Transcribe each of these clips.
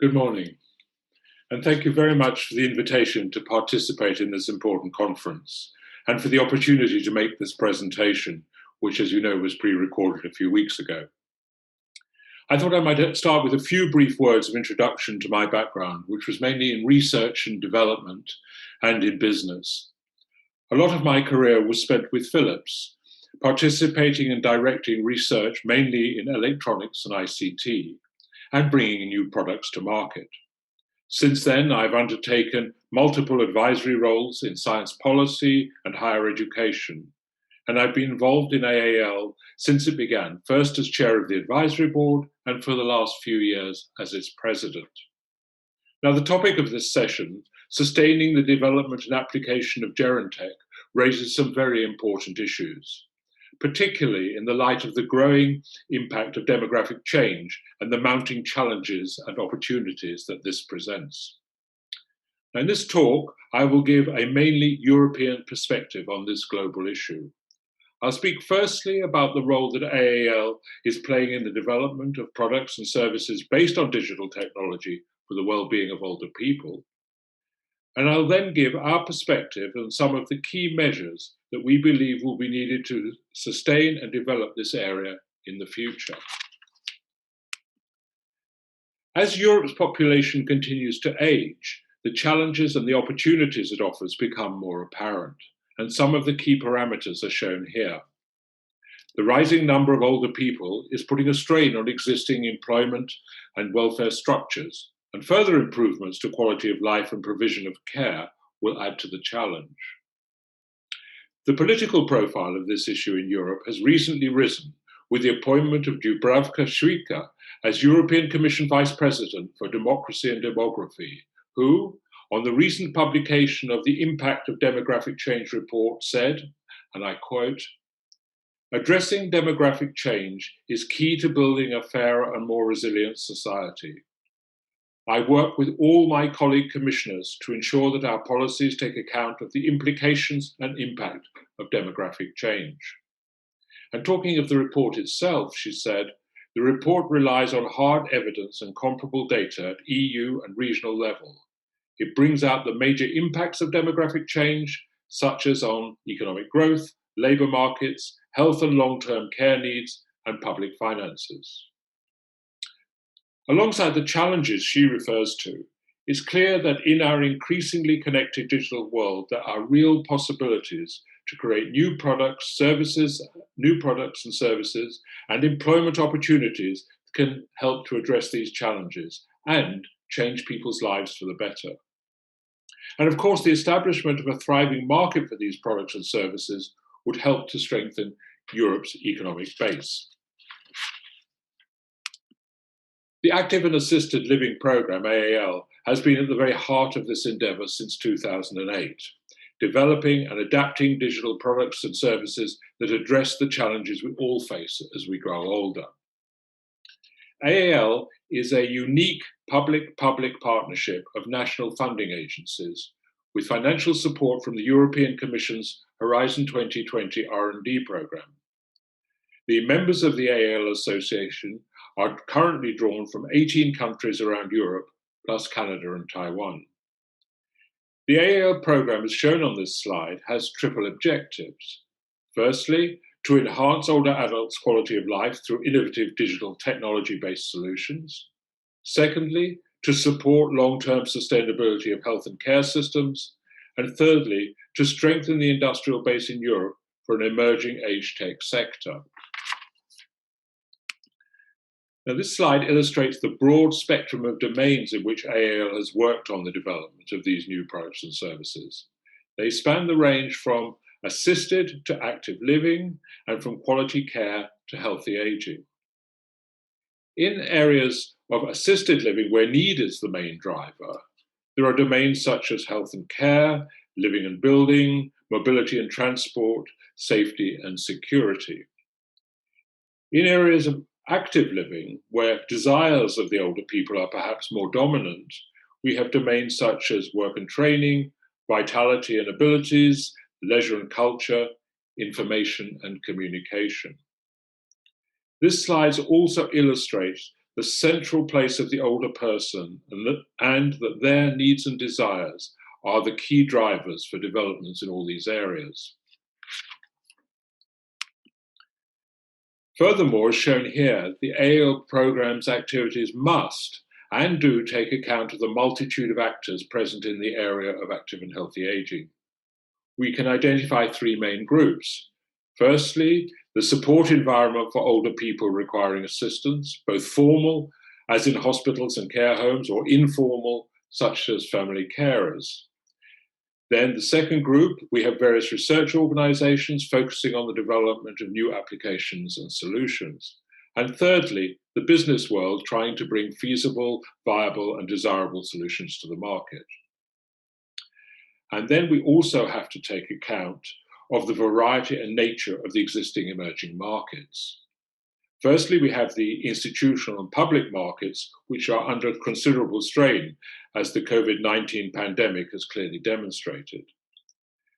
Good morning, and thank you very much for the invitation to participate in this important conference and for the opportunity to make this presentation, which, as you know, was pre-recorded a few weeks ago. I thought I might start with a few brief words of introduction to my background, which was mainly in research and development and in business. A lot of my career was spent with Philips, participating and directing research mainly in electronics and ICT, and bringing new products to market. Since then, I've undertaken multiple advisory roles in science policy and higher education, and I've been involved in AAL since it began, first as chair of the advisory board and for the last few years as its president. Now, the topic of this session, sustaining the development and application of Gerontech, raises some very important issues, particularly in the light of the growing impact of demographic change and the mounting challenges and opportunities that this presents. Now, in this talk, I will give a mainly European perspective on this global issue. I'll speak firstly about the role that AAL is playing in the development of products and services based on digital technology for the well-being of older people. And I'll then give our perspective on some of the key measures that we believe will be needed to sustain and develop this area in the future. As Europe's population continues to age, the challenges and the opportunities it offers become more apparent, and some of the key parameters are shown here. The rising number of older people is putting a strain on existing employment and welfare structures, and further improvements to quality of life and provision of care will add to the challenge. The political profile of this issue in Europe has recently risen with the appointment of Dubravka Šuica as European Commission Vice President for Democracy and Demography, who, on the recent publication of the Impact of Demographic Change report, said, and I quote, "Addressing demographic change is key to building a fairer and more resilient society. I work with all my colleague commissioners to ensure that our policies take account of the implications and impact of demographic change." And talking of the report itself, she said, "The report relies on hard evidence and comparable data at EU and regional level. It brings out the major impacts of demographic change, such as on economic growth, labour markets, health and long-term care needs, and public finances." Alongside the challenges she refers to, it's clear that in our increasingly connected digital world, there are real possibilities to create new products and services, and employment opportunities that can help to address these challenges and change people's lives for the better. And of course, the establishment of a thriving market for these products and services would help to strengthen Europe's economic base. The Active and Assisted Living Programme, AAL, has been at the very heart of this endeavour since 2008, developing and adapting digital products and services that address the challenges we all face as we grow older. AAL is a unique public-public partnership of national funding agencies with financial support from the European Commission's Horizon 2020 R&D programme. The members of the AAL Association are currently drawn from 18 countries around Europe, plus Canada and Taiwan. The AAL programme, as shown on this slide, has triple objectives. Firstly, to enhance older adults' quality of life through innovative digital technology-based solutions. Secondly, to support long-term sustainability of health and care systems. And thirdly, to strengthen the industrial base in Europe for an emerging age tech sector. Now, this slide illustrates the broad spectrum of domains in which AAL has worked on the development of these new products and services. They span the range from assisted to active living and from quality care to healthy aging. In areas of assisted living where need is the main driver, there are domains such as health and care, living and building, mobility and transport, safety and security. In areas of active living, where desires of the older people are perhaps more dominant, we have domains such as work and training, vitality and abilities, leisure and culture, information and communication. This slide also illustrates the central place of the older person and that their needs and desires are the key drivers for developments in all these areas. Furthermore, as shown here, the AAL program's activities must and do take account of the multitude of actors present in the area of active and healthy aging. We can identify three main groups. Firstly, the support environment for older people requiring assistance, both formal, as in hospitals and care homes, or informal, such as family carers. Then the second group, we have various research organizations focusing on the development of new applications and solutions. And thirdly, the business world trying to bring feasible, viable, and desirable solutions to the market. And then we also have to take account of the variety and nature of the existing emerging markets. Firstly, we have the institutional and public markets, which are under considerable strain, as the COVID-19 pandemic has clearly demonstrated.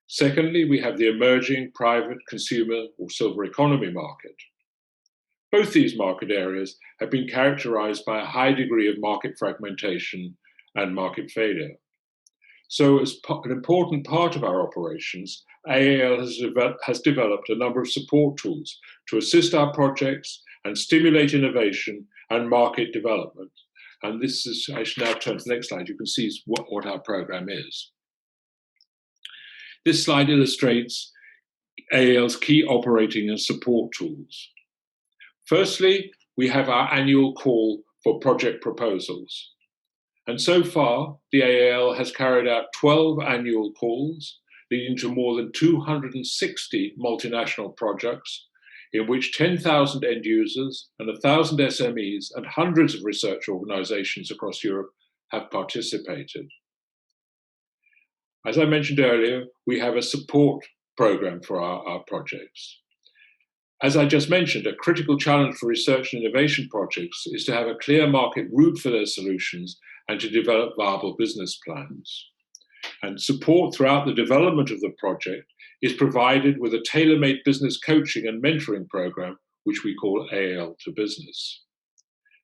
Secondly, we have the emerging private consumer or silver economy market. Both these market areas have been characterized by a high degree of market fragmentation and market failure. So as an important part of our operations, AAL has developed a number of support tools to assist our projects and stimulate innovation and market development. And this is, I should now turn to the next slide, you can see what our program is. This slide illustrates AAL's key operating and support tools. Firstly, we have our annual call for project proposals. And so far, the AAL has carried out 12 annual calls, leading to more than 260 multinational projects, in which 10,000 end users and 1,000 SMEs and hundreds of research organizations across Europe have participated. As I mentioned earlier, we have a support program for our projects. As I just mentioned, a critical challenge for research and innovation projects is to have a clear market route for their solutions and to develop viable business plans. And support throughout the development of the project is provided with a tailor-made business coaching and mentoring program, which we call AAL to Business.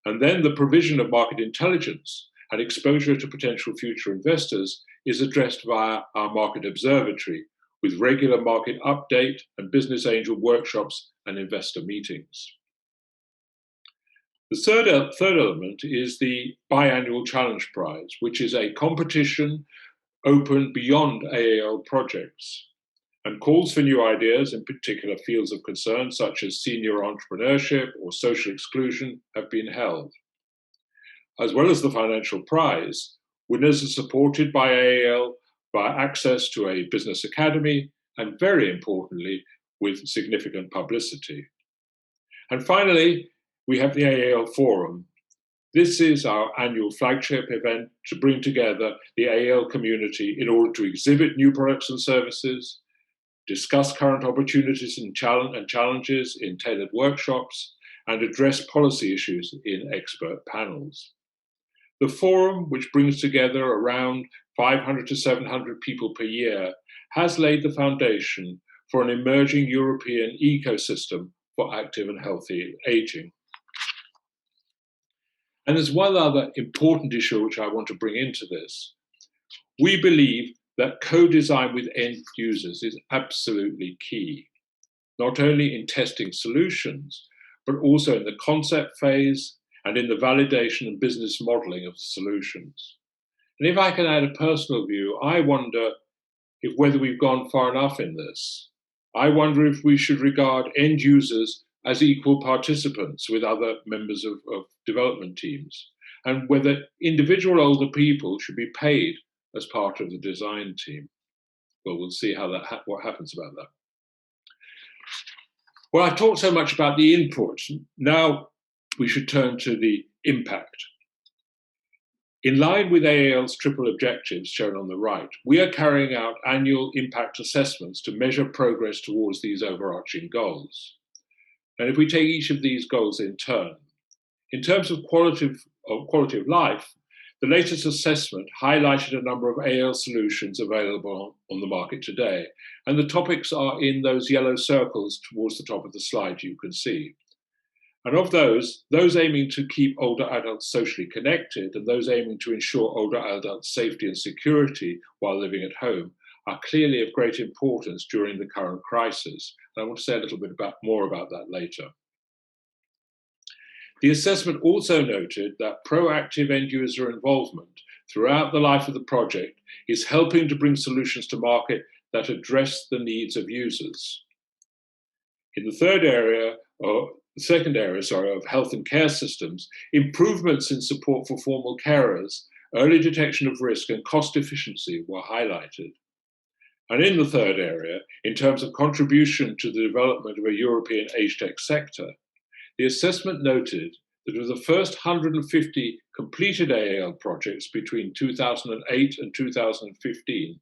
And then the provision of market intelligence and exposure to potential future investors is addressed via our market observatory, with regular market update and business angel workshops and investor meetings. The third element is the Biannual Challenge Prize, which is a competition open beyond AAL projects and calls for new ideas in particular fields of concern, such as senior entrepreneurship or social exclusion, have been held. As well as the financial prize, winners are supported by AAL via access to a business academy and, very importantly, with significant publicity. And finally, we have the Aal Forum. This is our annual flagship event to bring together the Aal community in order to exhibit new products and services, discuss current opportunities and challenges in tailored workshops, and address policy issues in expert panels. The forum, which brings together around 500 to 700 people per year, has laid the foundation for an emerging European ecosystem for active and healthy aging. And there's one other important issue which I want to bring into this. We believe that co-design with end users is absolutely key, not only in testing solutions, but also in the concept phase and in the validation and business modeling of the solutions. And if I can add a personal view, I wonder whether we've gone far enough in this. I wonder if we should regard end users as equal participants with other members of development teams, and whether individual older people should be paid as part of the design team. Well, we'll see what happens about that. Well, I've talked so much about the input. Now we should turn to the impact. In line with AAL's triple objectives shown on the right, we are carrying out annual impact assessments to measure progress towards these overarching goals. And if we take each of these goals in turn, in terms of quality of life, the latest assessment highlighted a number of AAL solutions available on the market today, and the topics are in those yellow circles towards the top of the slide you can see. And of those aiming to keep older adults socially connected and those aiming to ensure older adults' safety and security while living at home are clearly of great importance during the current crisis. And I want to say a little bit more about that later. The assessment also noted that proactive end-user involvement throughout the life of the project is helping to bring solutions to market that address the needs of users. In the second area of health and care systems, improvements in support for formal carers, early detection of risk, and cost efficiency were highlighted. And in the third area, in terms of contribution to the development of a European age tech sector, the assessment noted that of the first 150 completed AAL projects between 2008 and 2015,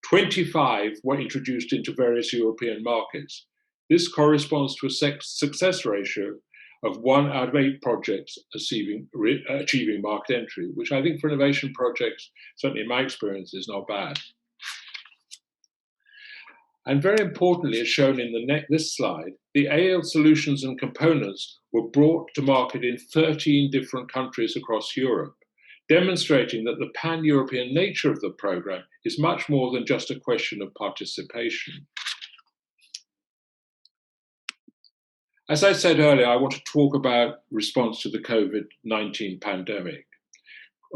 25 were introduced into various European markets. This corresponds to a success ratio of 1 out of 8 projects achieving market entry, which I think for innovation projects, certainly in my experience, is not bad. And very importantly, as shown in this slide, the AAL solutions and components were brought to market in 13 different countries across Europe, demonstrating that the pan-European nature of the program is much more than just a question of participation. As I said earlier, I want to talk about response to the COVID-19 pandemic.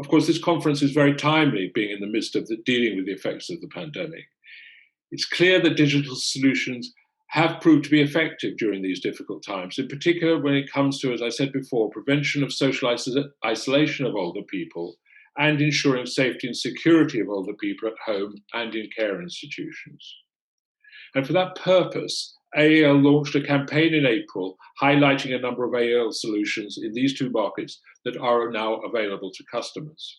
Of course, this conference is very timely, being in the midst of dealing with the effects of the pandemic. It's clear that digital solutions have proved to be effective during these difficult times, in particular when it comes to, as I said before, prevention of social isolation of older people and ensuring safety and security of older people at home and in care institutions. And for that purpose, AAL launched a campaign in April highlighting a number of AAL solutions in these 2 markets that are now available to customers.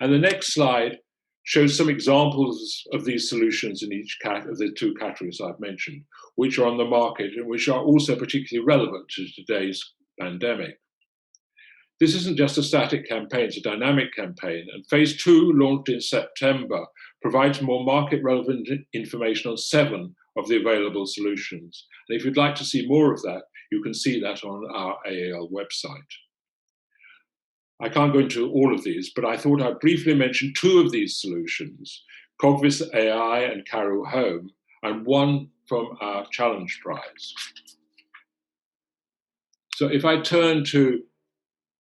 And the next slide shows some examples of these solutions in each of the 2 categories I've mentioned, which are on the market and which are also particularly relevant to today's pandemic. This isn't just a static campaign, it's a dynamic campaign, and phase 2, launched in September, provides more market-relevant information on 7 of the available solutions. And if you'd like to see more of that, you can see that on our AAL website. I can't go into all of these, but I thought I'd briefly mention 2 of these solutions, Cogvis AI and Cairo Home, and one from our Challenge Prize. So if I turn to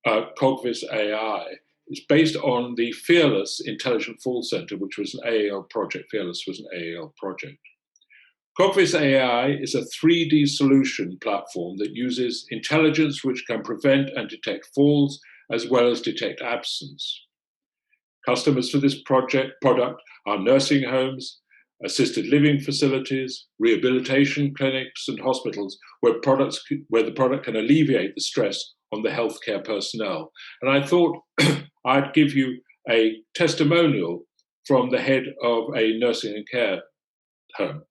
Cogvis AI, it's based on the Fearless Intelligent Fall Center, which was an AAL project. Fearless was an AAL project. Cogvis AI is a 3D solution platform that uses intelligence which can prevent and detect falls, as well as detect absence. Customers for this product are nursing homes, assisted living facilities, rehabilitation clinics, and hospitals where the product can alleviate the stress on the healthcare personnel. And I thought I'd give you a testimonial from the head of a nursing and care home.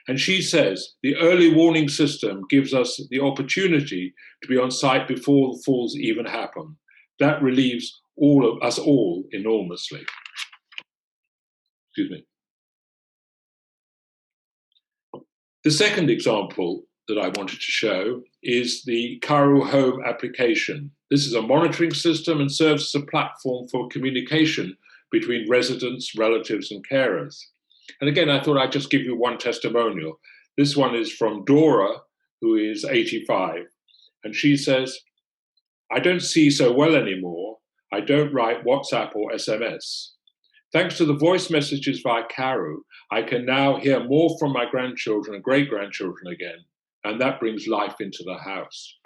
And she says, the early warning system gives us the opportunity to be on site before the falls even happen. That relieves us all enormously. Excuse me. The second example that I wanted to show is the Cairo Home application. This is a monitoring system and serves as a platform for communication between residents, relatives, and carers. And again, I thought I'd just give you one testimonial. This one is from Dora, who is 85. And she says, I don't see so well anymore. I don't write WhatsApp or SMS. Thanks to the voice messages via Cairo, I can now hear more from my grandchildren and great-grandchildren again. And that brings life into the house.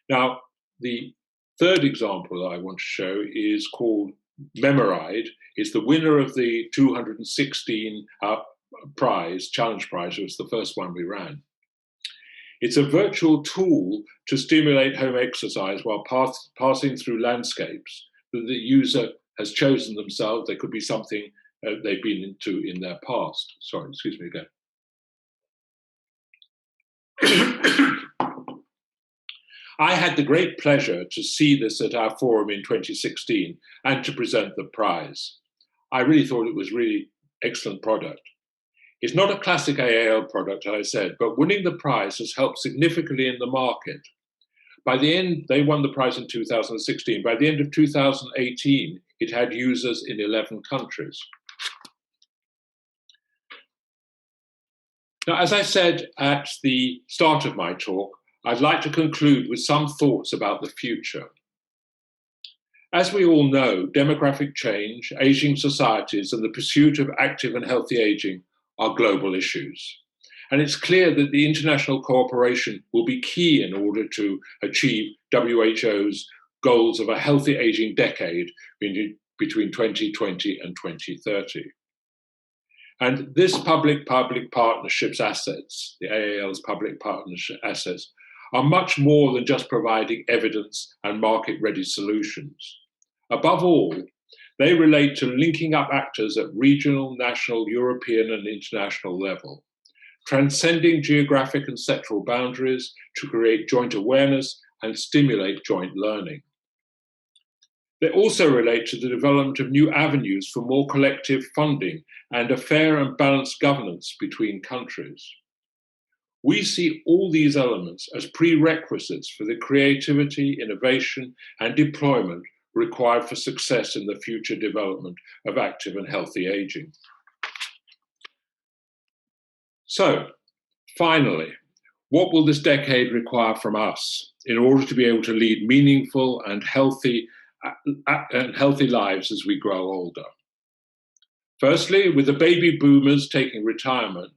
Now, the third example that I want to show is called Memoride. It's the winner of the 216 Challenge Prize. It was the first one we ran. It's a virtual tool to stimulate home exercise while passing through landscapes that the user has chosen themselves. They could be something they've been into in their past. Sorry, excuse me again. I had the great pleasure to see this at our forum in 2016 and to present the prize. I really thought it was really excellent product. It's not a classic AAL product, as I said, but winning the prize has helped significantly in the market. By the end, they won the prize in 2016. By the end of 2018, it had users in 11 countries. Now, as I said at the start of my talk, I'd like to conclude with some thoughts about the future. As we all know, demographic change, aging societies, and the pursuit of active and healthy aging are global issues. And it's clear that the international cooperation will be key in order to achieve WHO's goals of a healthy aging decade between 2020 and 2030. And this public-public partnerships assets, the AAL's public partnership assets, are much more than just providing evidence and market-ready solutions. Above all, they relate to linking up actors at regional, national, European, and international level, transcending geographic and sectoral boundaries to create joint awareness and stimulate joint learning. They also relate to the development of new avenues for more collective funding and a fair and balanced governance between countries. We see all these elements as prerequisites for the creativity, innovation, and deployment required for success in the future development of active and healthy aging. So, finally, what will this decade require from us in order to be able to lead meaningful and healthy lives as we grow older? Firstly, with the baby boomers taking retirement,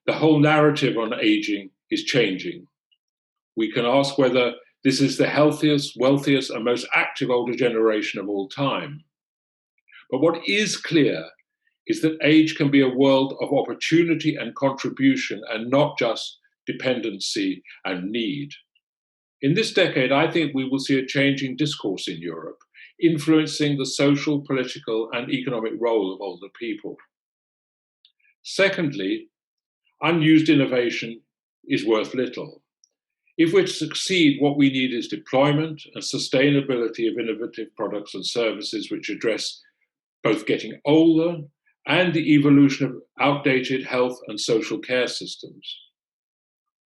the whole narrative on aging is changing. We can ask whether this is the healthiest, wealthiest, and most active older generation of all time. But what is clear is that age can be a world of opportunity and contribution and not just dependency and need. In this decade, I think we will see a changing discourse in Europe, influencing the social, political, and economic role of older people. Secondly, unused innovation is worth little. If we're to succeed, what we need is deployment and sustainability of innovative products and services which address both getting older and the evolution of outdated health and social care systems.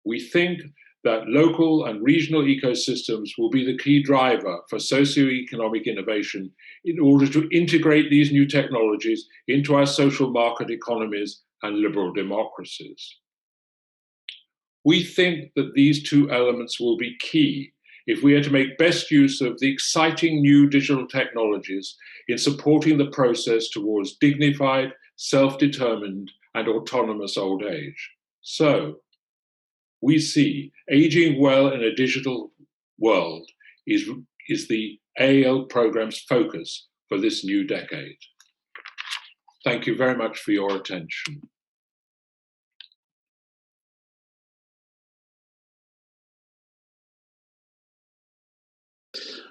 We think that local and regional ecosystems will be the key driver for socioeconomic innovation in order to integrate these new technologies into our social market economies and liberal democracies. We think that these two elements will be key if we are to make best use of the exciting new digital technologies in supporting the process towards dignified, self-determined, and autonomous old age. So, we see aging well in a digital world is the AAL program's focus for this new decade. Thank you very much for your attention.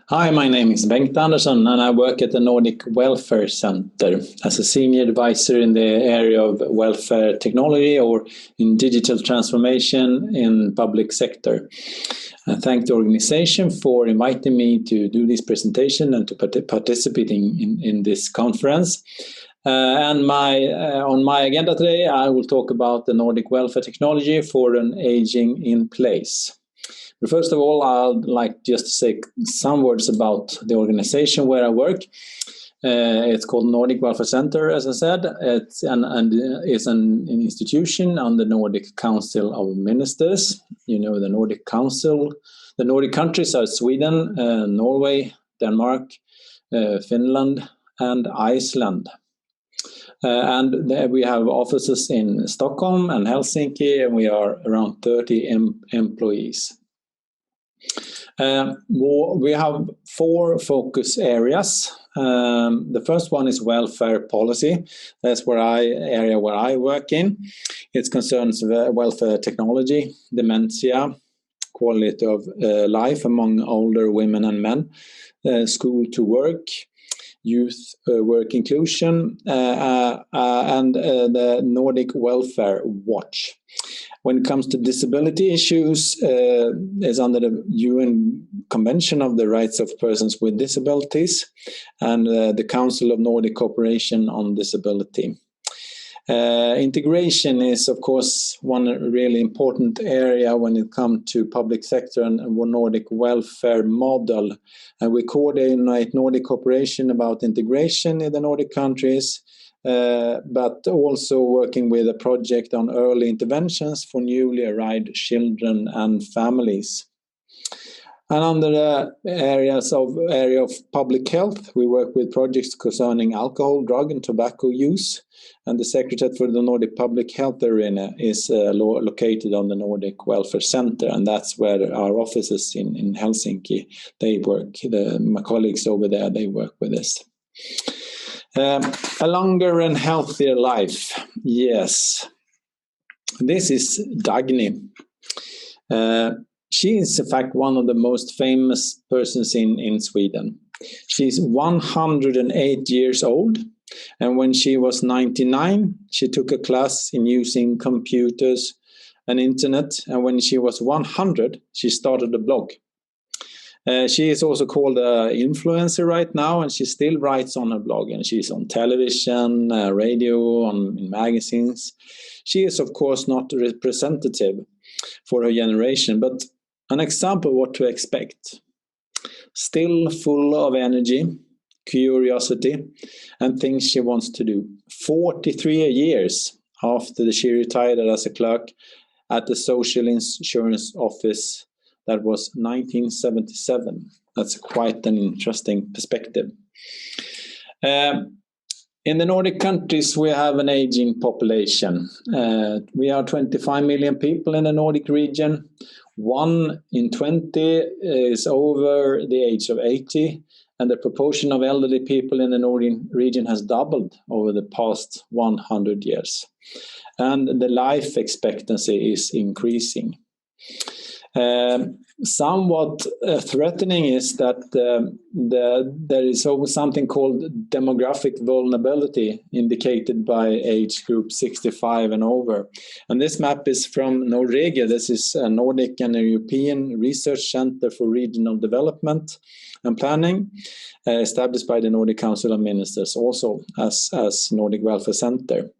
Hi, my name is Bengt Andersson and I work at the Nordic Welfare Center as a senior advisor in the area of welfare technology or in digital transformation in public sector. I thank the organization for inviting me to do this presentation and to participating in this conference. On my agenda today, I will talk about the Nordic welfare technology for an aging in place. But first of all, I'd like just to say some words about the organization where I work. It's called Nordic Welfare Center, as I said. It's an institution on the Nordic Council of Ministers. You know, the Nordic Council. The Nordic countries are Sweden, Norway, Denmark, Finland, and Iceland. And there we have offices in Stockholm and Helsinki, and we are around 30 employees. We have 4 focus areas. The first one is welfare policy. That's area where I work in. It concerns welfare technology, dementia, quality of life among older women and men, school to work, youth work inclusion, and the Nordic Welfare Watch. When it comes to disability issues, it's under the UN Convention of the Rights of Persons with Disabilities and the Council of Nordic Cooperation on Disability. Integration is, of course, one really important area when it comes to public sector and Nordic welfare model. And we coordinate Nordic cooperation about integration in the Nordic countries, but also working with a project on early interventions for newly arrived children and families. And under the area of public health, we work with projects concerning alcohol, drug and tobacco use. And the Secretariat for the Nordic Public Health Arena is located on the Nordic Welfare Center. And that's where our offices in Helsinki, they work. My colleagues over there, they work with this. A longer and healthier life. Yes. This is Dagny. She is, in fact, one of the most famous persons in Sweden. She's 108 years old, and when she was 99, she took a class in using computers and internet, and when she was 100, she started a blog. She is also called an influencer right now, and she still writes on her blog, and she's on television, radio, in magazines. She is, of course, not representative for her generation, but an example of what to expect. Still full of energy, curiosity, and things she wants to do. 43 years after she retired as a clerk at the Social Insurance Office. That was 1977. That's quite an interesting perspective. In the Nordic countries, we have an aging population. We are 25 million people in the Nordic region. 1 in 20 is over the age of 80, and the proportion of elderly people in the Nordic region has doubled over the past 100 years. And the life expectancy is increasing. Somewhat threatening is that there is always something called demographic vulnerability indicated by age group 65 and over. And this map is from Nordic. This is a Nordic and a European Research Center for Regional Development and Planning, established by the Nordic Council of Ministers, also as Nordic Welfare Center.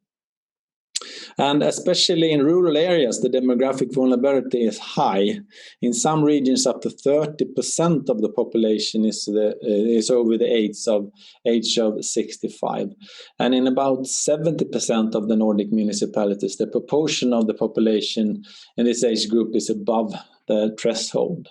And especially in rural areas, the demographic vulnerability is high. In some regions, up to 30% of the population is over the age of 65. And in about 70% of the Nordic municipalities, the proportion of the population in this age group is above the threshold.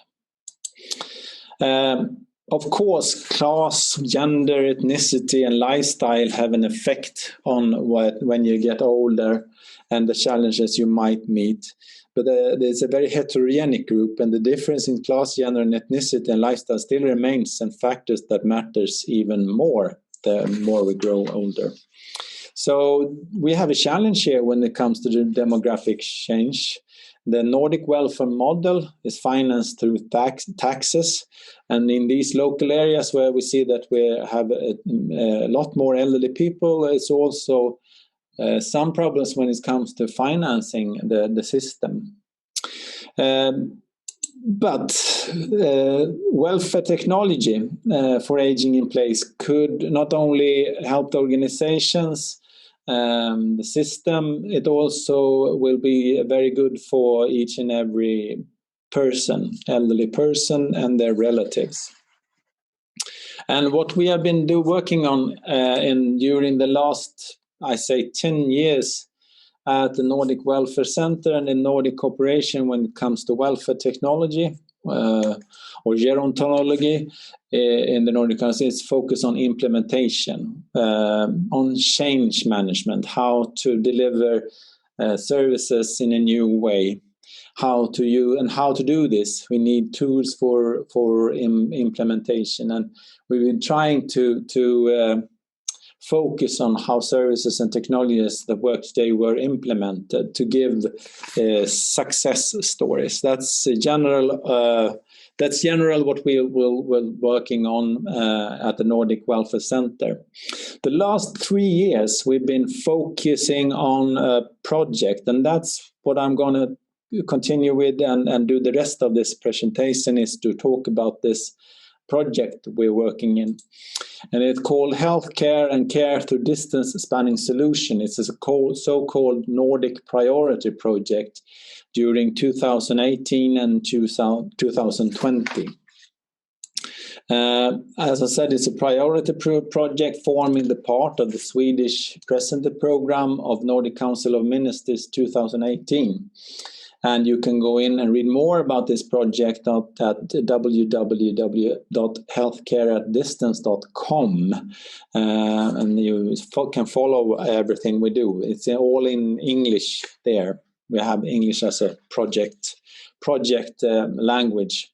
Of course, class, gender, ethnicity, and lifestyle have an effect on when you get older and the challenges you might meet. But there's a very heterogeneous group, and the difference in class, gender, and ethnicity and lifestyle still remains and factors that matters even more the more we grow older. So we have a challenge here when it comes to the demographic change. The Nordic welfare model is financed through taxes, and in these local areas where we see that we have a lot more elderly people, it's also some problems when it comes to financing the system. But welfare technology for aging in place could not only help the organizations, the system, it also will be very good for each and every person, elderly person and their relatives. And what we have been working on during the last, I say, 10 years at the Nordic Welfare Center and in Nordic cooperation when it comes to welfare technology or gerontology in the Nordic countries is focus on implementation, on change management, how to deliver services in a new way, how to do this. We need tools for implementation, and we've been trying to focus on how services and technologies that work today were implemented to give success stories. That's general. That's what we're working on at the Nordic Welfare Center. The last 3 years, we've been focusing on a project, and that's what I'm going to continue with and do the rest of this presentation is to talk about this project we're working in. And it's called Healthcare and Care Through Distance Spanning Solution. It's a so-called Nordic priority project during 2018 and 2020. As I said, it's a priority project forming the part of the Swedish Presenter Program of Nordic Council of Ministers 2018. And you can go in and read more about this project at www.healthcareatdistance.com, and you can follow everything we do. It's all in English there. We have English as a project language.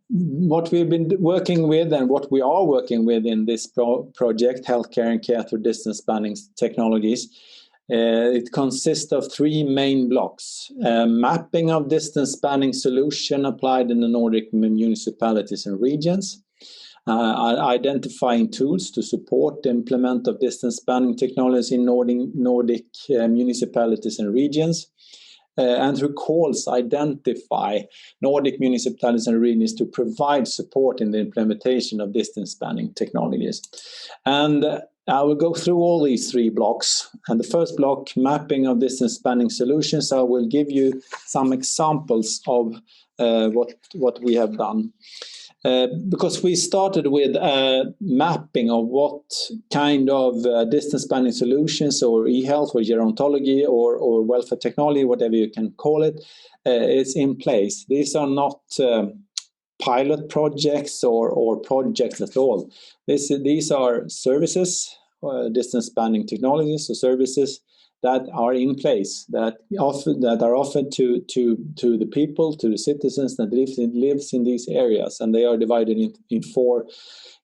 What we've been working with and what we are working with in this project, Healthcare and Care Through Distance Spanning Technologies, it consists of three main blocks. Mapping of distance spanning solution applied in the Nordic municipalities and regions. Identifying tools to support the implement of distance spanning technology in Nordic municipalities and regions. And through calls, identify Nordic municipalities and regions to provide support in the implementation of distance spanning technologies. And I will go through all these three blocks. And the first block, mapping of distance spanning solutions, I will give you some examples of what we have done. Because we started with mapping of what kind of distance spanning solutions or e-health or gerontology or welfare technology, whatever you can call it, is in place. These are not pilot projects or projects at all. These are services, distance spanning technologies or services that are in place, that are offered to the people, to the citizens that lives in these areas. And they are divided in four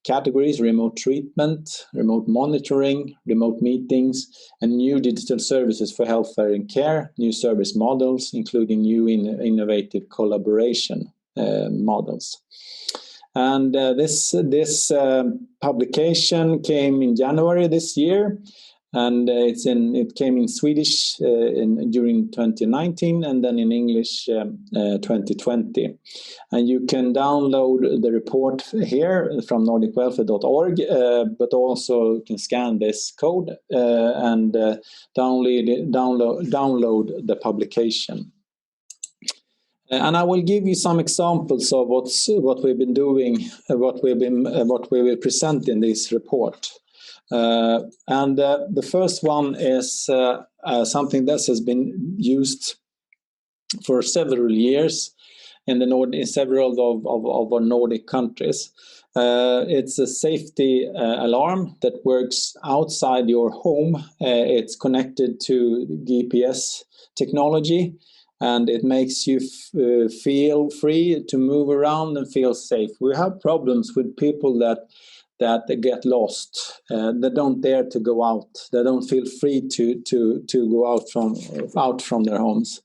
categories: remote treatment, remote monitoring, remote meetings, and new digital services for healthcare and care, new service models, including new innovative collaboration models. And this publication came in January this year, and it came in Swedish during 2019, and then in English 2020. And you can download the report here from nordicwelfare.org, but also you can scan this code and download the publication. And I will give you some examples of what we've been doing, what we will present in this report. And the first one is something that has been used for several years in several of our Nordic countries. It's a safety alarm that works outside your home. It's connected to GPS technology, and it makes you feel free to move around and feel safe. We have problems with people that they get lost. They don't dare to go out. They don't feel free to go out from their homes.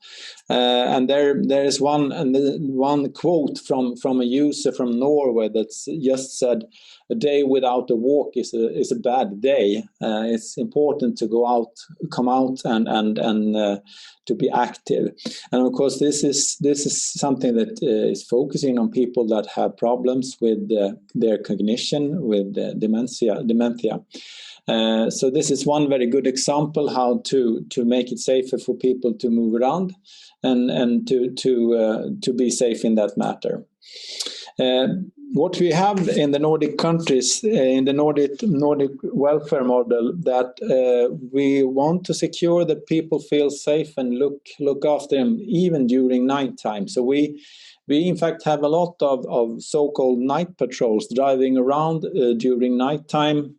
And there is one quote from a user from Norway that's just said, "A day without a walk is a bad day." It's important to come out and to be active. And of course, this is something that is focusing on people that have problems with their cognition, with dementia. So this is one very good example how to make it safer for people to move around and to be safe in that matter. What we have in the Nordic countries, in the Nordic welfare model, that we want to secure that people feel safe and look after them even during nighttime. So we in fact have a lot of so-called night patrols driving around during nighttime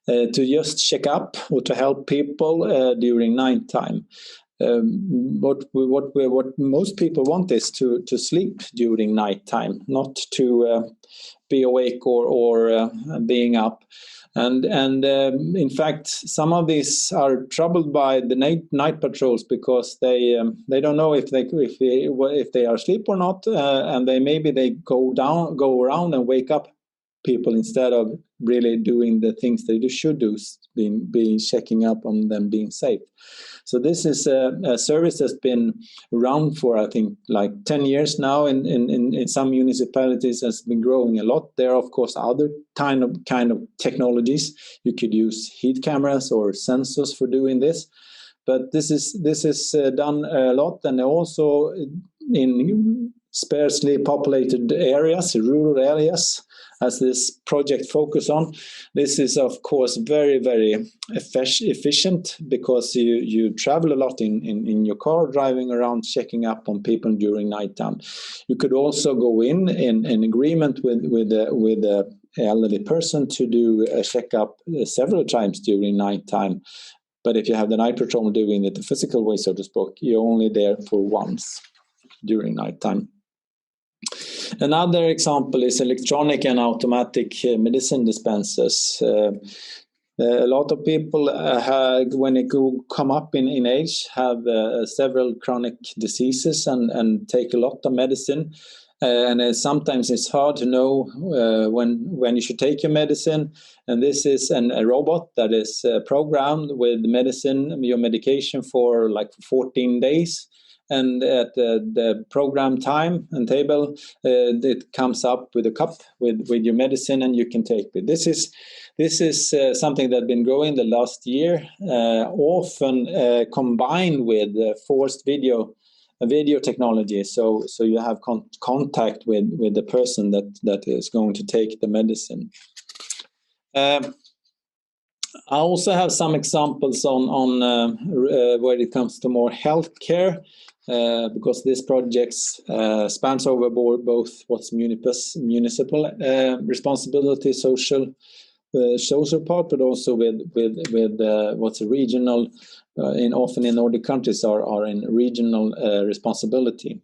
to just check up or to help people during nighttime. What most people want is to sleep during nighttime, not to be awake or being up. And in fact, some of these are troubled by the night patrols because they don't know if they are asleep or not, and they go around and wake up people instead of really doing the things they should do, being checking up on them being safe. So this is a service that's been around for, I think, like 10 years now. In some municipalities, has been growing a lot. There are, of course, other kind of technologies. You could use heat cameras or sensors for doing this. But this is done a lot, and also in sparsely populated areas, rural areas, as this project focus on. This is, of course, very, very efficient, because you travel a lot in your car, driving around, checking up on people during nighttime. You could also go in agreement with the elderly person to do a checkup several times during nighttime. But if you have the night patrol doing it the physical way, so to speak, you're only there for once during nighttime. Another example is electronic and automatic medicine dispensers. A lot of people, when they come up in age, have several chronic diseases and take a lot of medicine. And sometimes it's hard to know when you should take your medicine. And this is a robot that is programmed with medicine, your medication for like 14 days. And at the program time and table, it comes up with a cup with your medicine, and you can take it. This is something that's been growing the last year, often combined with forced video technology. So you have contact with the person that is going to take the medicine. I also have some examples on where it comes to more healthcare, because this project spans over both what's municipal responsibility, social part, but also with what's regional. Often in Nordic countries are in regional responsibility.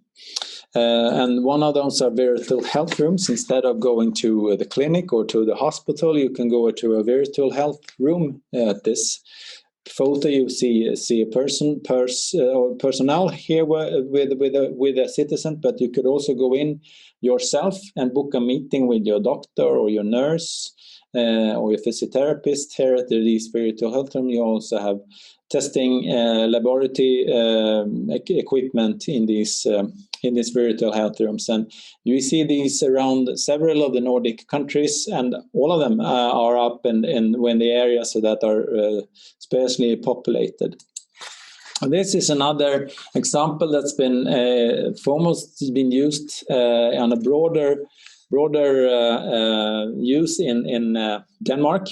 And one of those are virtual health rooms. Instead of going to the clinic or to the hospital, you can go to a virtual health room. At this photo, you see a personnel here with a citizen, but you could also go in yourself and book a meeting with your doctor or your nurse or your physiotherapist. Here at these virtual health room, you also have testing laboratory equipment in these virtual health rooms, and you see these around several of the Nordic countries, and all of them are up in when the areas that are sparsely populated. And this is another example that's been foremost been used on a broader use in Denmark.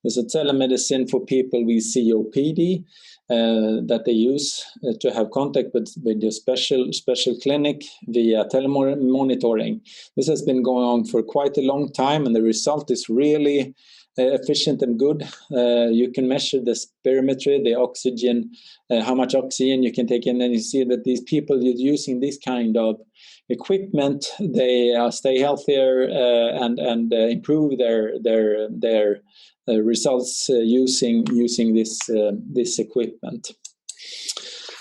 There's a telemedicine for people with COPD that they use to have contact with your special clinic via telemonitoring. This has been going on for quite a long time, and the result is really efficient and good. You can measure the spirometry, the oxygen, how much oxygen you can take in, and you see that these people using this kind of equipment, they stay healthier and improve their results using this equipment.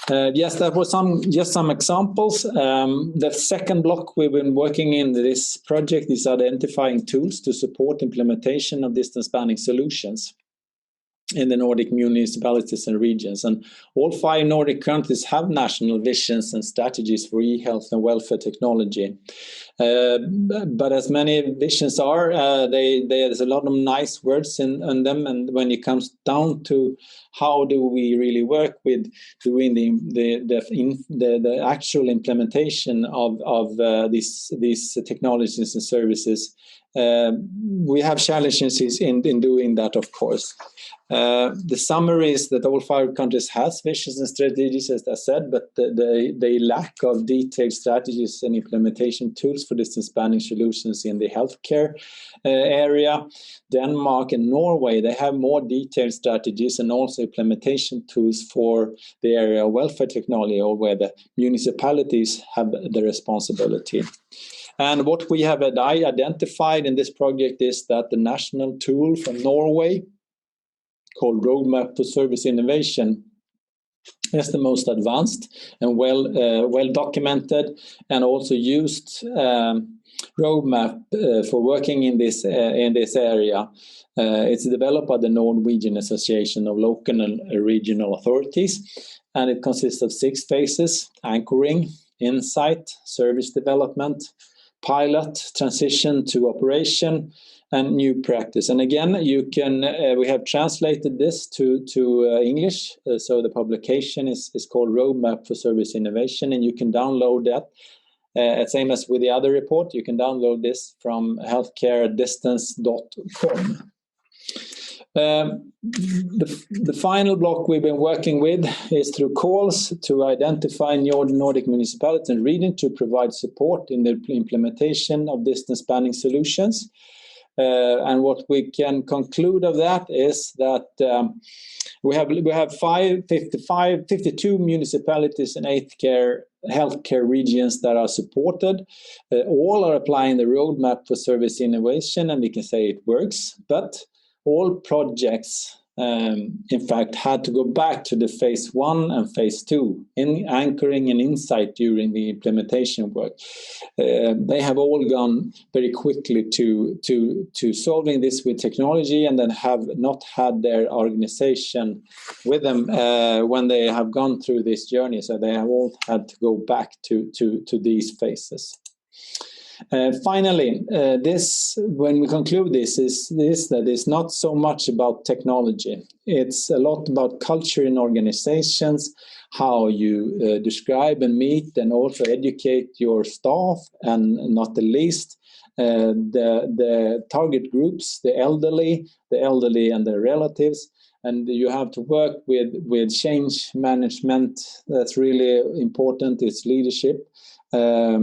Yes, that was just some examples. The second block we've been working in this project is identifying tools to support implementation of distance spanning solutions in the Nordic municipalities and regions. And all 5 Nordic countries have national visions and strategies for e-health and welfare technology. But as many visions are, there's a lot of nice words in them. And when it comes down to how do we really work with doing the actual implementation of these technologies and services, we have challenges in doing that, of course. The summary is that all 5 countries has visions and strategies, as I said, but the lack of detailed strategies and implementation tools for distance spanning solutions in the healthcare area. Denmark and Norway, they have more detailed strategies and also implementation tools for the area of welfare technology, or where the municipalities have the responsibility. And what we have identified in this project is that the national tool from Norway, called Roadmap for Service Innovation, as the most advanced and well documented, and also used roadmap for working in this area. It's developed by the Norwegian Association of Local and Regional Authorities, and it consists of 6 phases: anchoring, insight, service development, pilot, transition to operation, and new practice. And again, you can we have translated this to English, so the publication is called Roadmap for Service Innovation, and you can download that. Same as with the other report, you can download this from healthcaredistance.com. The final block we've been working with is through calls to identify Nordic municipalities and regions to provide support in the implementation of distance spanning solutions. And what we can conclude of that is that we have 52 municipalities and 8 healthcare regions that are supported. All are applying the roadmap for service innovation, and we can say it works. But all projects, in fact, had to go back to the phase 1 and phase 2 in anchoring and insight during the implementation work. They have all gone very quickly to solving this with technology, and then have not had their organization with them when they have gone through this journey. So they have all had to go back to these phases. Finally, when we conclude this that it's not so much about technology. It's a lot about culture in organizations, how you describe and meet and also educate your staff, and not the least, the target groups, the elderly and their relatives. And you have to work with change management. That's really important. It's leadership. To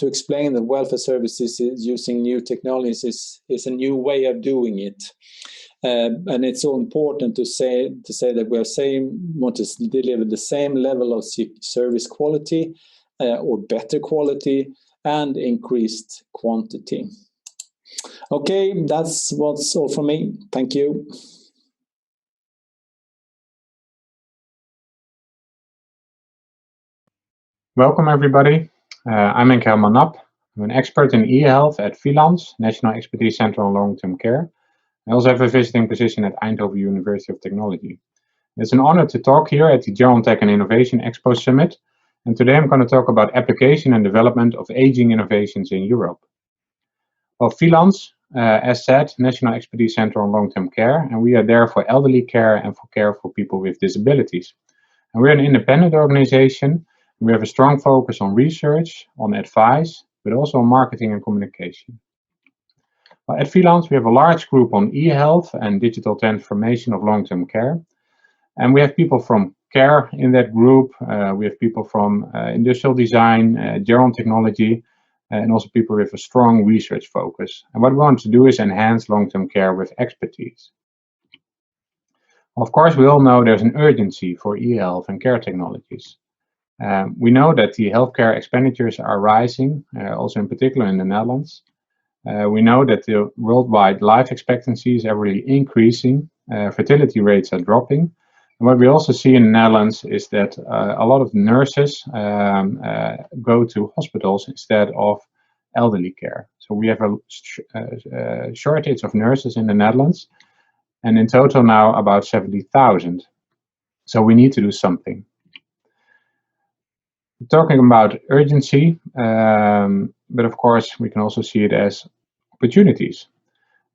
explain that welfare services using new technologies is a new way of doing it, and it's so important to say that we want to deliver the same level of service quality or better quality and increased quantity. Okay, that's what's all from me. Thank you. Welcome, everybody. I'm Enkel Manap. I'm an expert in e-health at Vilans, National Expertise Center on Long-Term Care. I also have a visiting position at Eindhoven University of Technology. It's an honor to talk here at the Gerontech and Innovation Expo Summit. And today I'm going to talk about application and development of aging innovations in Europe. Well, Vilans, as said, National Expertise Center on Long-Term Care, and we are there for elderly care and for care for people with disabilities. And we're an independent organization. We have a strong focus on research, on advice, but also on marketing and communication. Well, at Vilans, we have a large group on e-health and digital transformation of long-term care. And we have people from care in that group. We have people from industrial design, gerontechnology, and also people with a strong research focus. And what we want to do is enhance long-term care with expertise. Of course, we all know there's an urgency for e-health and care technologies. We know that the healthcare expenditures are rising, also in particular in the Netherlands. We know that the worldwide life expectancy is ever increasing, fertility rates are dropping. And what we also see in the Netherlands is that a lot of nurses go to hospitals instead of elderly care. So we have a shortage of nurses in the Netherlands, and in total now about 70,000. So we need to do something. Talking about urgency, but of course we can also see it as opportunities.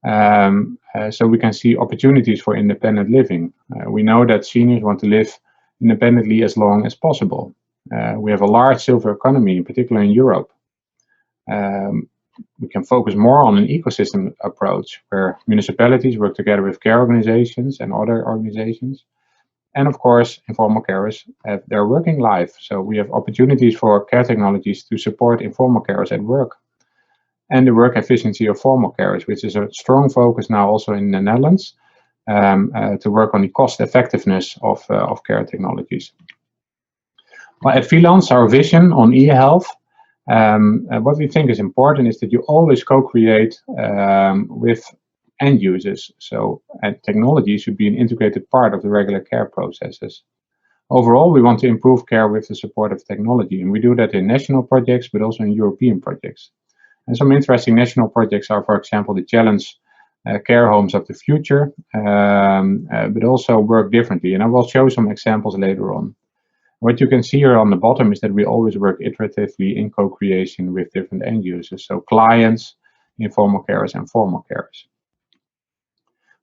So we can see opportunities for independent living. We know that seniors want to live independently as long as possible. We have a large silver economy, in particular in Europe. We can focus more on an ecosystem approach where municipalities work together with care organizations and other organizations. And of course, informal carers have their working life. So we have opportunities for care technologies to support informal carers at work. And the work efficiency of formal carers, which is a strong focus now also in the Netherlands, to work on the cost effectiveness of care technologies. Well, at Vilans, our vision on e-health, what we think is important is that you always co-create with end users. So technology should be an integrated part of the regular care processes. Overall, we want to improve care with the support of technology, and we do that in national projects, but also in European projects. And some interesting national projects are, for example, the Challenge Care Homes of the Future, but also work differently. And I will show some examples later on. What you can see here on the bottom is that we always work iteratively in co-creation with different end users, so clients, informal carers, and formal carers.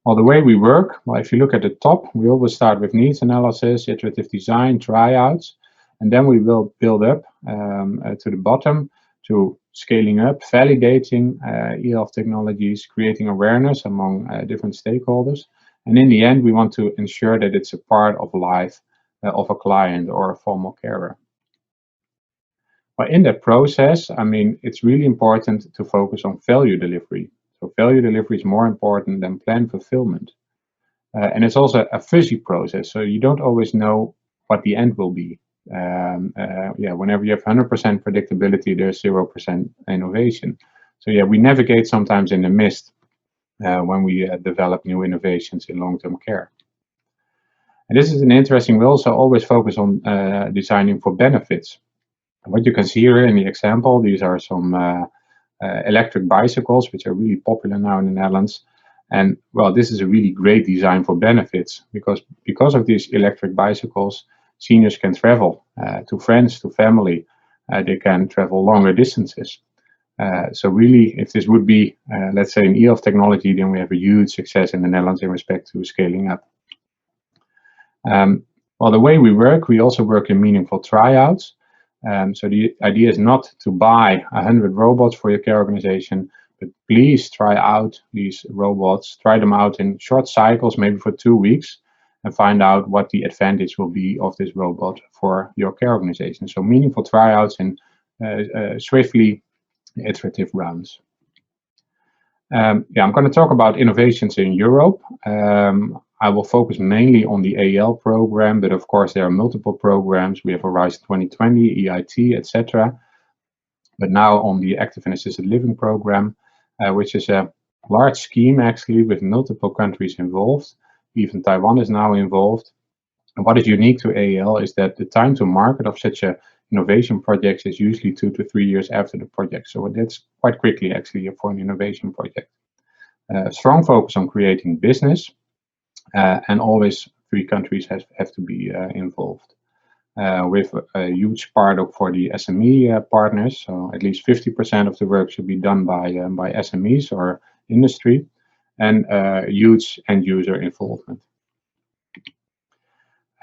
Well, the way we work, well, if you look at the top, we always start with needs analysis, iterative design, tryouts, and then we will build up to the bottom to scaling up, validating e-health technologies, creating awareness among different stakeholders. And in the end, we want to ensure that it's a part of life of a client or a formal carer. But in that process, I mean, it's really important to focus on value delivery. So value delivery is more important than plan fulfillment. And it's also a fuzzy process, so you don't always know what the end will be. Whenever you have 100% predictability, there's 0% innovation. So yeah, we navigate sometimes in the mist when we develop new innovations in long-term care. And this is an interesting, we also always focus on designing for benefits. And what you can see here in the example, these are some electric bicycles, which are really popular now in the Netherlands. And well, this is a really great design for benefits because of these electric bicycles, seniors can travel to friends, to family. They can travel longer distances. So really, if this would be, let's say, an e-health technology, then we have a huge success in the Netherlands in respect to scaling up. Well, the way we work, we also work in meaningful tryouts. So the idea is not to buy 100 robots for your care organization, but please try out these robots, try them out in short cycles, maybe for 2 weeks, and find out what the advantage will be of this robot for your care organization. So meaningful tryouts and swiftly iterative rounds. I'm going to talk about innovations in Europe. I will focus mainly on the AEL program, but of course there are multiple programs. We have Horizon 2020, EIT, etc. But now on the Active and Assisted Living program, which is a large scheme actually with multiple countries involved. Even Taiwan is now involved. And what is unique to AEL is that the time to market of such a innovation project is usually 2 to 3 years after the project. So that's quite quickly actually for an innovation project. Strong focus on creating business. And always 3 countries have to be involved, with a huge part for the SME partners. So at least 50% of the work should be done by SMEs or industry, and huge end user involvement.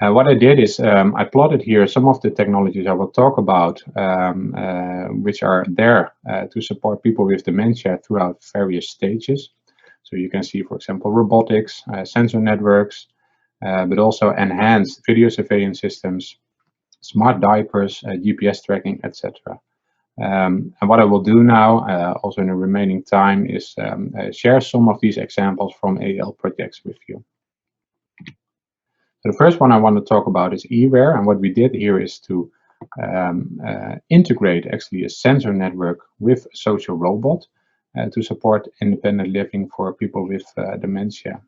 What I did is I plotted here some of the technologies I will talk about, which are there to support people with dementia throughout various stages. So you can see, for example, robotics, sensor networks, but also enhanced video surveillance systems, smart diapers, GPS tracking, etc. And what I will do now, also in the remaining time, is share some of these examples from AEL projects with you. So the first one I want to talk about is eWare, and what we did here is to integrate actually a sensor network with a social robot to support independent living for people with dementia.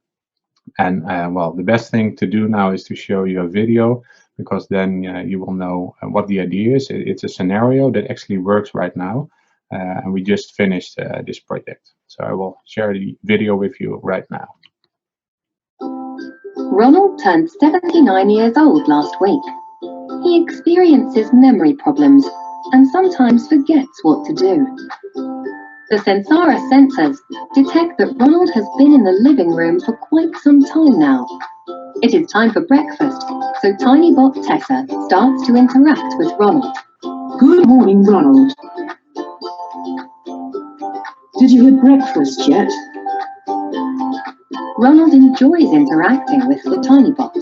And well, the best thing to do now is to show you a video, because then you will know what the idea is. It's a scenario that actually works right now, and we just finished this project. So I will share the video with you right now. Ronald turned 79 years old last week. He experiences memory problems and sometimes forgets what to do. The Sensara sensors detect that Ronald has been in the living room for quite some time now. It is time for breakfast, so TinyBot Tessa starts to interact with Ronald. Good morning, Ronald. Did you have breakfast yet? Ronald enjoys interacting with the TinyBot.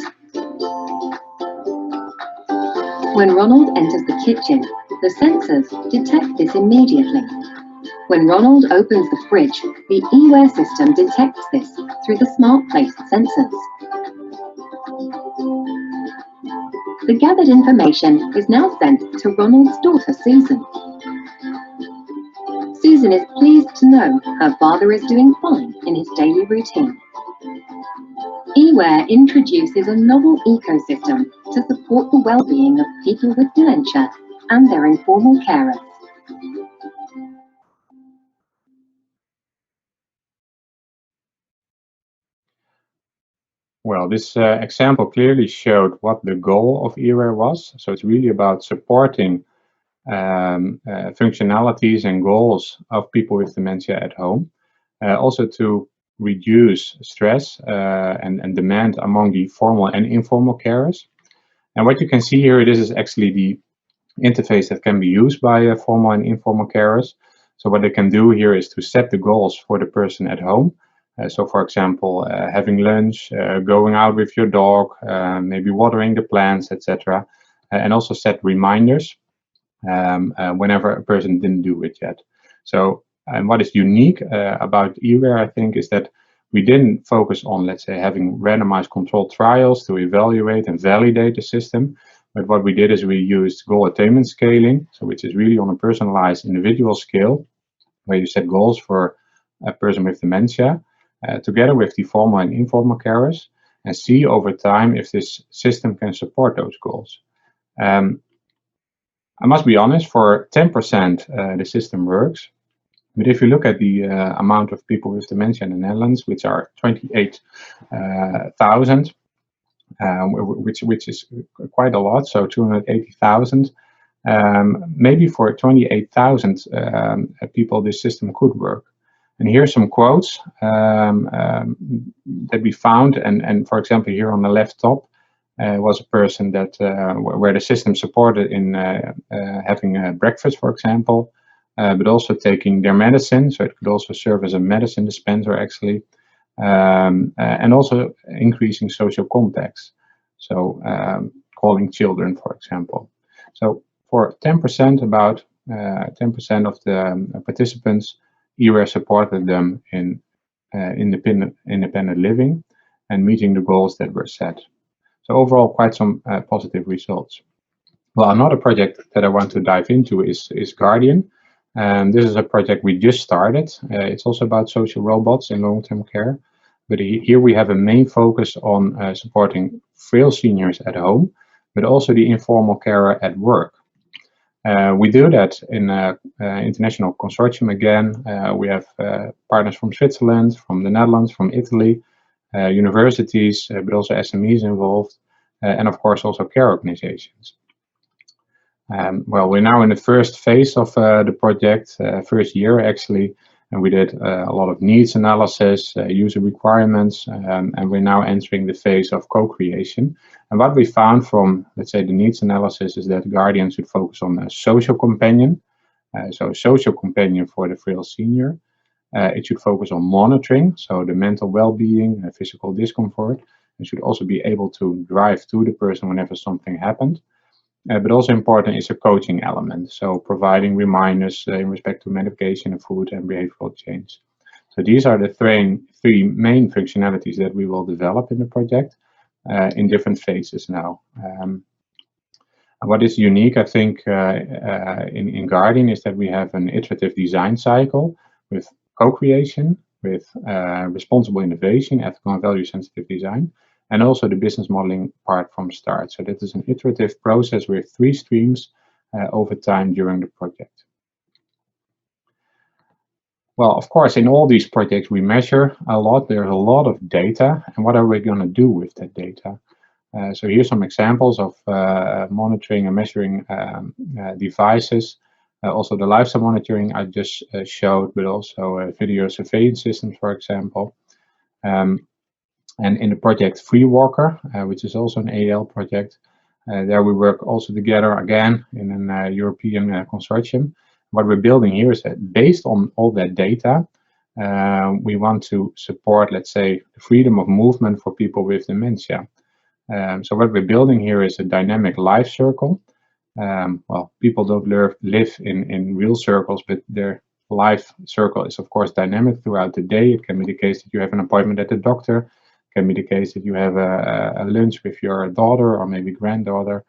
When Ronald enters the kitchen, the sensors detect this immediately. When Ronald opens the fridge, the eWare system detects this through the smart placed sensors. The gathered information is now sent to Ronald's daughter, Susan. Susan Susan is pleased to know her father is doing fine in his daily routine. eWare introduces a novel ecosystem to support the well-being of people with dementia and their informal carers. Well, this example clearly showed what the goal of eWare was. So it's really about supporting functionalities and goals of people with dementia at home. Also to reduce stress and demand among the formal and informal carers. And what you can see here, this is actually the interface that can be used by formal and informal carers. So what they can do here is to set the goals for the person at home. So for example, having lunch, going out with your dog, maybe watering the plants, etc. And also set reminders whenever a person didn't do it yet. So, and what is unique about eWare, I think, is that we didn't focus on, let's say, having randomized controlled trials to evaluate and validate the system. But what we did is we used goal attainment scaling, so which is really on a personalized individual scale, where you set goals for a person with dementia, together with the formal and informal carers, and see over time if this system can support those goals. I must be honest, for 10% the system works. But if you look at the amount of people with dementia in the Netherlands, which are 28,000, which is quite a lot, so 280,000, maybe for 28,000 people this system could work. And here's some quotes that we found, and for example here on the left top was a person that where the system supported in having breakfast, for example, but also taking their medicine, so it could also serve as a medicine dispenser actually, and also increasing social contacts, so calling children, for example. So for 10%, about 10% of the participants, eWare supported them in independent living and meeting the goals that were set. So overall, quite some positive results. Well, another project that I want to dive into is Guardian. This is a project we just started. It's also about social robots in long-term care. But here we have a main focus on supporting frail seniors at home, but also the informal carer at work. We do that in an international consortium again. We have partners from Switzerland, from the Netherlands, from Italy, universities, but also SMEs involved, and of course also care organizations. Well, we're now in the first phase of the project, first year actually, and we did a lot of needs analysis, user requirements, and we're now entering the phase of co-creation. And what we found from, let's say, the needs analysis is that Guardian should focus on a social companion, so a social companion for the frail senior. It should focus on monitoring, so the mental well-being, physical discomfort. It should also be able to drive to the person whenever something happened. But also important is a coaching element, so providing reminders in respect to medication and food and behavioral change. So these are the three main functionalities that we will develop in the project in different phases now. What is unique, I think, in Guardian is that we have an iterative design cycle with co-creation, with responsible innovation, ethical and value-sensitive design, and also the business modeling part from start. So that is an iterative process with 3 streams over time during the project. Well, of course, in all these projects we measure a lot. There's a lot of data, and what are we going to do with that data? So here's some examples of monitoring and measuring devices. Also the lifestyle monitoring I just showed, but also video surveillance systems, for example. And in the project Free Walker, which is also an AL project, there we work also together again in a European consortium. What we're building here is that based on all that data, we want to support, let's say, the freedom of movement for people with dementia. So what we're building here is a dynamic life circle. Well, people don't live in real circles, but their life circle is of course dynamic throughout the day. It can be the case that you have an appointment at the doctor. Can be the case that you have a lunch with your daughter or maybe granddaughter,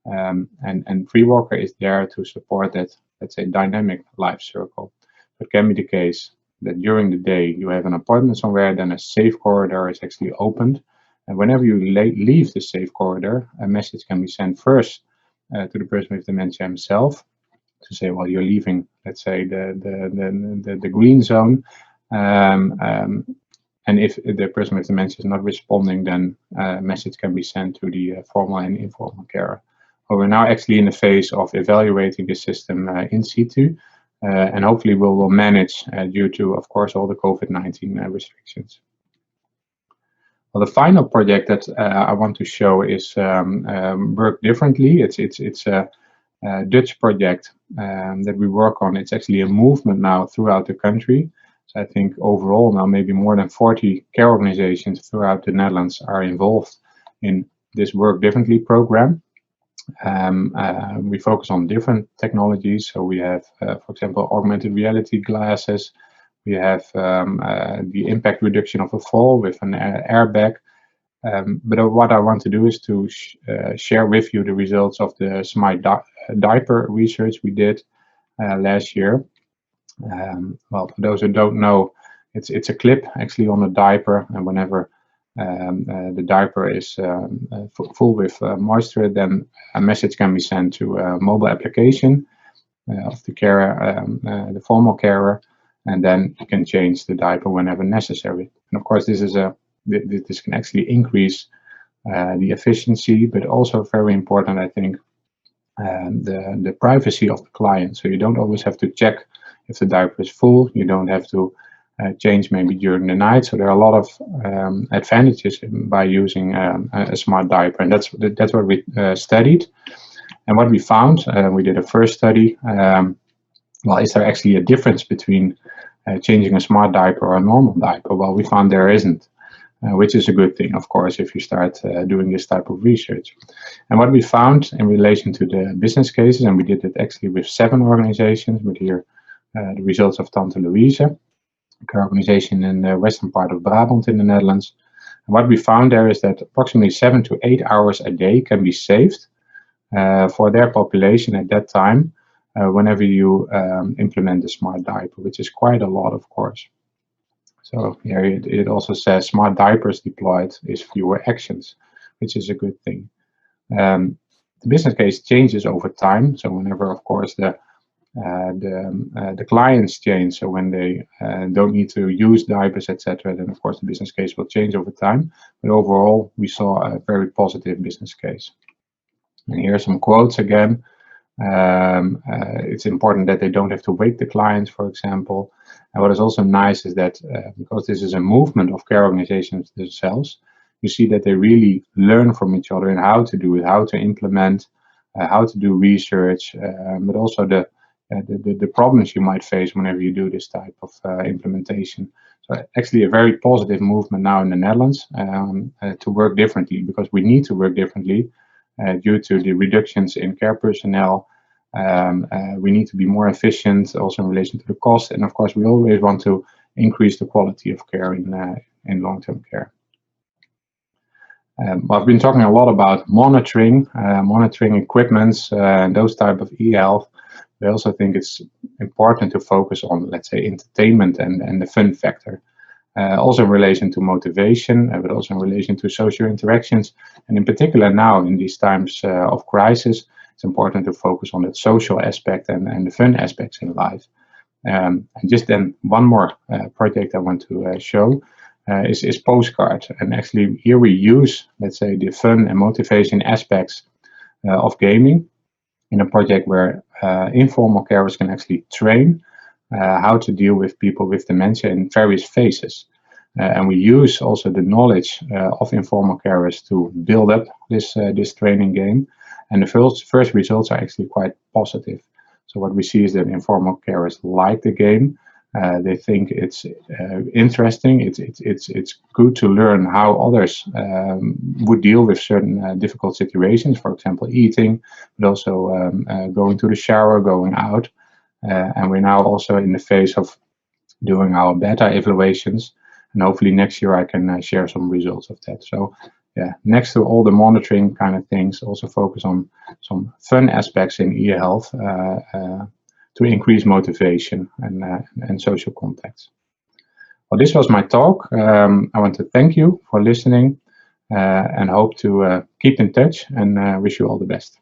and Free Walker is there to support that, let's say, dynamic life circle. It can be the case that during the day you have an appointment somewhere, then a safe corridor is actually opened. And whenever you leave the safe corridor, a message can be sent first to the person with dementia himself to say, well, you're leaving, let's say, the green zone. And if the person with dementia is not responding, then a message can be sent to the formal and informal carer. But we're now actually in the phase of evaluating the system in situ, and hopefully we will manage due to, of course, all the COVID-19 restrictions. Well, the final project that I want to show is Work Differently. It's a Dutch project that we work on. It's actually a movement now throughout the country. So I think overall now maybe more than 40 care organizations throughout the Netherlands are involved in this Work Differently program. We focus on different technologies. So we have, for example, augmented reality glasses. We have the impact reduction of a fall with an airbag. But what I want to do is to share with you the results of the smart diaper research we did last year. Well, for those who don't know, it's a clip actually on a diaper, and whenever the diaper is full with moisture, then a message can be sent to a mobile application of the carer, the formal carer, and then you can change the diaper whenever necessary. And of course, this can actually increase the efficiency, but also very important, I think, the privacy of the client. So you don't always have to check if the diaper is full. You don't have to change maybe during the night. So there are a lot of advantages by using a smart diaper, and that's what we studied. And what we found, we did a first study. Well, is there actually a difference between changing a smart diaper or a normal diaper? Well, we found there isn't, which is a good thing, of course, if you start doing this type of research. And what we found in relation to the business cases, and we did it actually with 7 organizations, but here the results of Tante Louise, an organization in the western part of Brabant in the Netherlands. And what we found there is that approximately 7 to 8 hours a day can be saved for their population at that time whenever you implement the smart diaper, which is quite a lot, of course. So here it also says smart diapers deployed is fewer actions, which is a good thing. The business case changes over time. So whenever, of course, the clients change, so when they don't need to use diapers, etc., then of course the business case will change over time. But overall, we saw a very positive business case. And here are some quotes again. It's important that they don't have to wake the clients, for example. And what is also nice is that because this is a movement of care organizations themselves, you see that they really learn from each other and how to do it, how to implement, how to do research, but also the problems you might face whenever you do this type of implementation. So actually a very positive movement now in the Netherlands to work differently, because we need to work differently due to the reductions in care personnel. We need to be more efficient also in relation to the cost. And of course, we always want to increase the quality of care in long-term care. I've been talking a lot about monitoring equipments, and those type of e-health. I also think it's important to focus on, let's say, entertainment and the fun factor. Also in relation to motivation, but also in relation to social interactions. And in particular now in these times of crisis, it's important to focus on that social aspect and the fun aspects in life. And just then one more project I want to show is Postcard. And actually here we use, let's say, the fun and motivation aspects of gaming in a project where informal carers can actually train how to deal with people with dementia in various phases. And we use also the knowledge of informal carers to build up this training game. And the first results are actually quite positive. So what we see is that informal carers like the game. They think it's interesting. It's good to learn how others would deal with certain difficult situations, for example, eating, but also going to the shower, going out. And we're now also in the phase of doing our beta evaluations. And hopefully next year I can share some results of that. So yeah, next to all the monitoring kind of things, also focus on some fun aspects in e-health to increase motivation and social contacts. Well, this was my talk. I want to thank you for listening and hope to keep in touch and wish you all the best.